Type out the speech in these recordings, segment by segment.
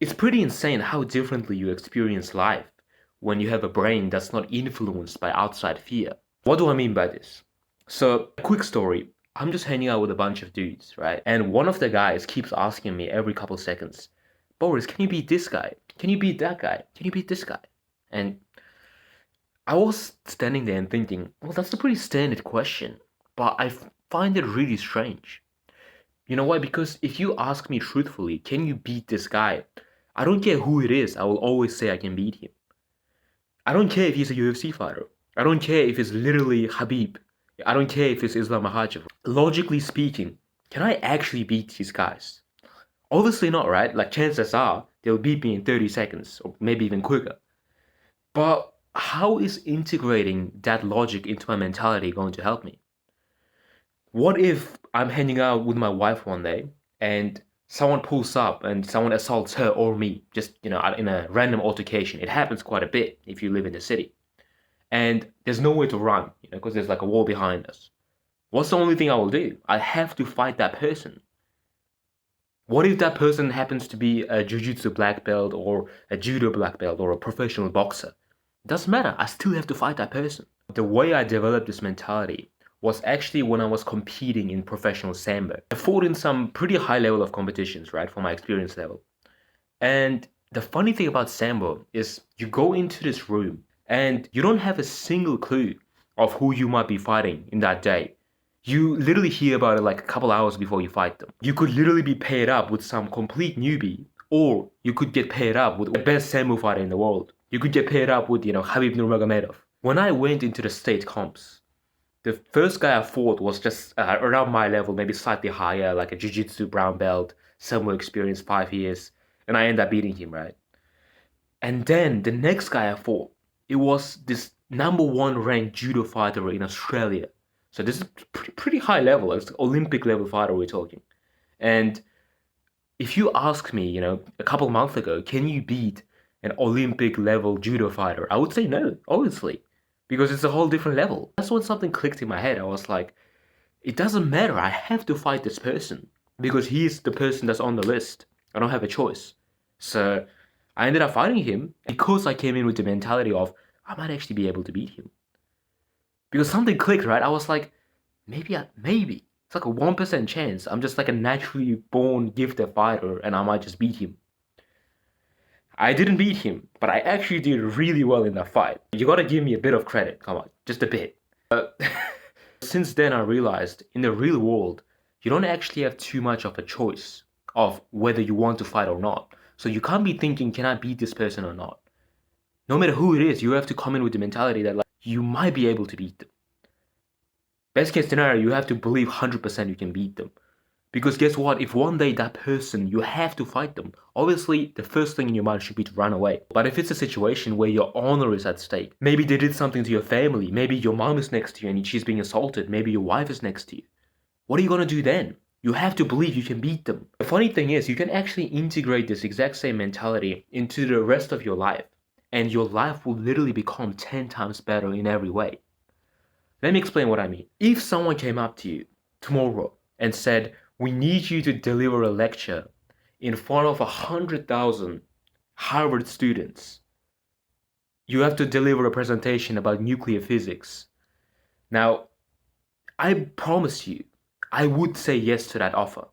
It's pretty insane how differently you experience life when you have a brain that's not influenced by outside fear. What do I mean by this? So, a quick story. I'm just hanging out with a bunch of dudes, right? And one of the guys keeps asking me every couple seconds, Boris, can you beat this guy? Can you beat that guy? Can you beat this guy? And I was standing there and thinking, well, that's a pretty standard question, but I find it really strange. You know why? Because if you ask me truthfully, can you beat this guy? I don't care who it is, I will always say I can beat him. I don't care if he's a UFC fighter. I don't care if it's literally Habib. I don't care if it's Islam Makhachev. Logically speaking, can I actually beat these guys? Obviously not, right? Like chances are they'll beat me in 30 seconds or maybe even quicker. But how is integrating that logic into my mentality going to help me? What if I'm hanging out with my wife one day and someone pulls up and someone assaults her or me, just, in a random altercation? It happens quite a bit if you live in the city. And there's nowhere to run, because there's like a wall behind us. What's the only thing I will do? I have to fight that person. What if that person happens to be a jiu-jitsu black belt or a judo black belt or a professional boxer? It doesn't matter. I still have to fight that person. The way I developed this mentality was actually when I was competing in professional sambo. I fought in some pretty high level of competitions, right, for my experience level. And the funny thing about sambo is you go into this room and you don't have a single clue of who you might be fighting in that day. You literally hear about it like a couple hours before you fight them. You could literally be paired up with some complete newbie, or you could get paired up with the best sambo fighter in the world. You could get paired up with, Habib Nurmagomedov. When I went into the state comps, the first guy I fought was just around my level, maybe slightly higher, like a jiu-jitsu brown belt, sambo experience, 5 years, and I ended up beating him, right? And then the next guy I fought, it was this number one ranked judo fighter in Australia. So this is pretty high level. It's Olympic level fighter we're talking. And if you ask me, a couple months ago, can you beat an Olympic level judo fighter? I would say no, obviously, because it's a whole different level. That's when something clicked in my head. I was like, it doesn't matter. I have to fight this person because he's the person that's on the list. I don't have a choice. So I ended up fighting him because I came in with the mentality of I might actually be able to beat him. Because something clicked, right? I was like, maybe. It's like a 1% chance. I'm just like a naturally born gifted fighter and I might just beat him. I didn't beat him, but I actually did really well in that fight. You gotta give me a bit of credit. Come on, just a bit. Since then, I realized in the real world, you don't actually have too much of a choice of whether you want to fight or not. So you can't be thinking, can I beat this person or not? No matter who it is, you have to come in with the mentality that like you might be able to beat them. Best case scenario, you have to believe 100% you can beat them. Because guess what? If one day that person, you have to fight them, obviously the first thing in your mind should be to run away. But if it's a situation where your honor is at stake, maybe they did something to your family, maybe your mom is next to you and she's being assaulted, maybe your wife is next to you, what are you gonna do then? You have to believe you can beat them. The funny thing is, you can actually integrate this exact same mentality into the rest of your life, and your life will literally become 10 times better in every way. Let me explain what I mean. If someone came up to you tomorrow and said, we need you to deliver a lecture in front of 100,000 Harvard students. You have to deliver a presentation about nuclear physics. Now, I promise you, I would say yes to that offer.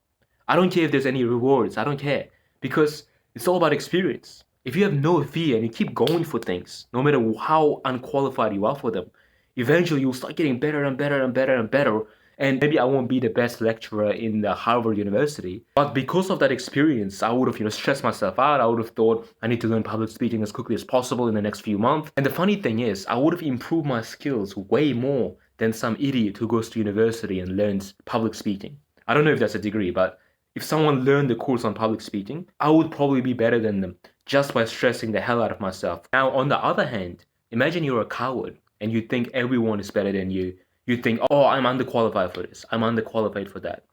I don't care if there's any rewards. I don't care. Because it's all about experience. If you have no fear and you keep going for things, no matter how unqualified you are for them, eventually you'll start getting better and better and better and better. And maybe I won't be the best lecturer in the Harvard University, but because of that experience, I would have, stressed myself out. I would have thought I need to learn public speaking as quickly as possible in the next few months. And the funny thing is, I would have improved my skills way more than some idiot who goes to university and learns public speaking. I don't know if that's a degree, but if someone learned the course on public speaking, I would probably be better than them just by stressing the hell out of myself. Now, on the other hand, imagine you're a coward and you think everyone is better than you. You think, oh, I'm underqualified for this. I'm underqualified for that.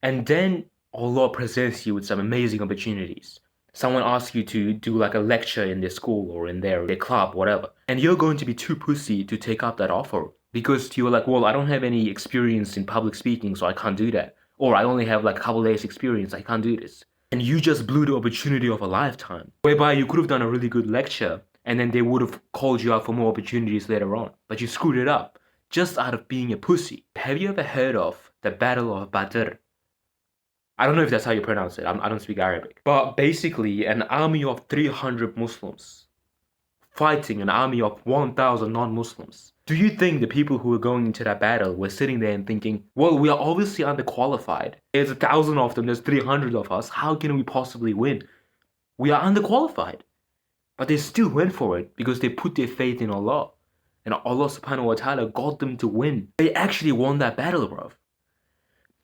And then Allah presents you with some amazing opportunities. Someone asks you to do like a lecture in their school or in their club, whatever. And you're going to be too pussy to take up that offer because you're like, well, I don't have any experience in public speaking, so I can't do that. Or I only have like a couple days experience, I can't do this. And you just blew the opportunity of a lifetime, whereby you could have done a really good lecture and then they would have called you out for more opportunities later on. But you screwed it up just out of being a pussy. Have you ever heard of the Battle of Badr? I don't know if that's how you pronounce it. I don't speak Arabic. But basically, an army of 300 Muslims fighting an army of 1,000 non-Muslims. Do you think the people who were going into that battle were sitting there and thinking, well, we are obviously underqualified. There's 1,000 of them, there's 300 of us. How can we possibly win? We are underqualified. But they still went for it because they put their faith in Allah. And Allah subhanahu wa ta'ala got them to win. They actually won that battle, bro.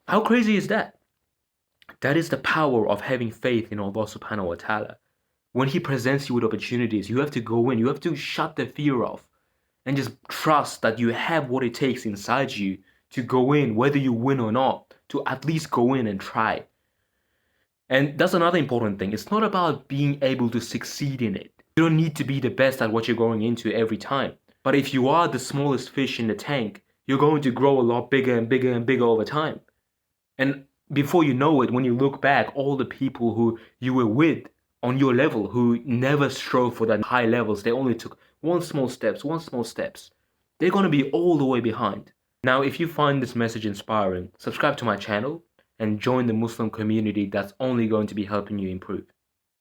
How crazy is that? That is the power of having faith in Allah subhanahu wa ta'ala. When He presents you with opportunities, you have to go in. You have to shut the fear off and just trust that you have what it takes inside you to go in, whether you win or not, to at least go in and try. And that's another important thing. It's not about being able to succeed in it. You don't need to be the best at what you're going into every time. But if you are the smallest fish in the tank, you're going to grow a lot bigger and bigger and bigger over time. And before you know it, when you look back, all the people who you were with on your level who never strove for that high levels, they only took one small steps, they're going to be all the way behind. Now, if you find this message inspiring, subscribe to my channel and join the Muslim community that's only going to be helping you improve.